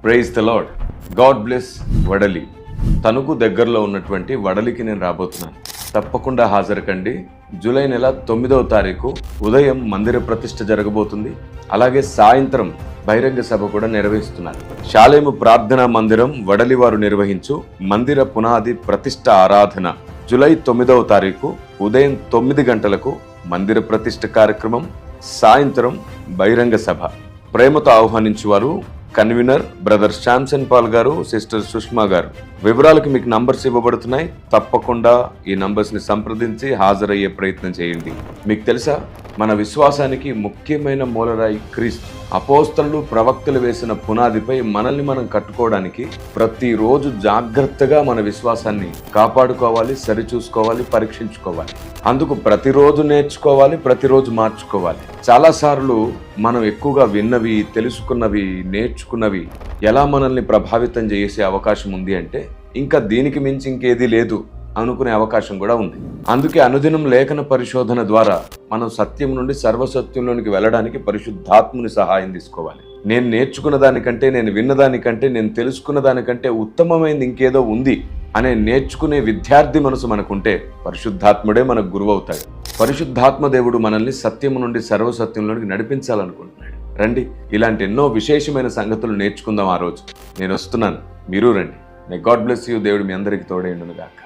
Praise the Lord. God bless Vadali. Tanuku దగ్గరలో ఉన్నటువంటి వడలికి నేను రాబోతున్నాను. తప్పకుండా హాజరు కండి. జూలై నెల 9వ తారీఖు ఉదయం మందిర ప్రతిష్ఠ జరగబోతుంది. అలాగే సాయంత్రం బహిరంగ సభ కూడా నిర్వహిస్తున్నారు. షాలేము ప్రార్థనా మందిరం వడలి వారు నిర్వహించు మందిర పునాది ప్రతిష్ఠ ఆరాధన జూలై 9వ తారీఖు ఉదయం 9 గంటలకు మందిర ప్రతిష్ఠ కార్యక్రమం, సాయంత్రం బహిరంగ సభ. ప్రేమతో ఆహ్వానించేవారు కన్వీనర్ బ్రదర్ శాంసన్ పాల్ గారు, సిస్టర్ సుష్మా గారు. వివరాలకు మీకు నంబర్స్ ఇవ్వబడుతున్నాయి. తప్పకుండా ఈ నంబర్స్ని సంప్రదించి హాజరయ్యే ప్రయత్నం చేయండి. మీకు తెలుసా, మన విశ్వాసానికి ముఖ్యమైన మూలరాయి క్రీస్తు. అపోస్తలులు, ప్రవక్తలు వేసిన పునాదిపై మనల్ని మనం కట్టుకోవడానికి ప్రతిరోజు జాగ్రత్తగా మన విశ్వాసాన్ని కాపాడుకోవాలి, సరిచూసుకోవాలి, పరీక్షించుకోవాలి. అందుకు ప్రతిరోజు నేర్చుకోవాలి, ప్రతిరోజు మార్చుకోవాలి. చాలాసార్లు మనం ఎక్కువగా విన్నవి, తెలుసుకున్నవి, నేర్చుకున్నవి ఎలా మనల్ని ప్రభావితం చేసే అవకాశం ఉంది అంటే ఇంకా దీనికి మించి ఇంకేదీ లేదు అనుకునే అవకాశం కూడా ఉంది. అందుకే అనుదినం లేఖన పరిశోధన ద్వారా మనం సత్యం నుండి సర్వసత్యంలోనికి వెళ్ళడానికి పరిశుద్ధాత్ముని సహాయం తీసుకోవాలి. నేను నేర్చుకున్న దానికంటే, నేను విన్నదానికంటే, నేను తెలుసుకున్న దానికంటే ఉత్తమమైనది ఇంకేదో ఉంది అనే నేర్చుకునే విద్యార్థి మనసు మనకుంటే పరిశుద్ధాత్ముడే మనకు గురువు అవుతాడు. పరిశుద్ధాత్మ దేవుడు మనల్ని సత్యం నుండి సర్వసత్యంలోనికి నడిపించాలనుకుంటున్నాడు. రండి, ఇలాంటి ఎన్నో విశేషమైన సంగతులు నేర్చుకుందాం. ఆ రోజు నేను వస్తున్నాను, మీరు రండి. May God bless you. దేవుడు మీ అందరికీ తోడైండును గాక.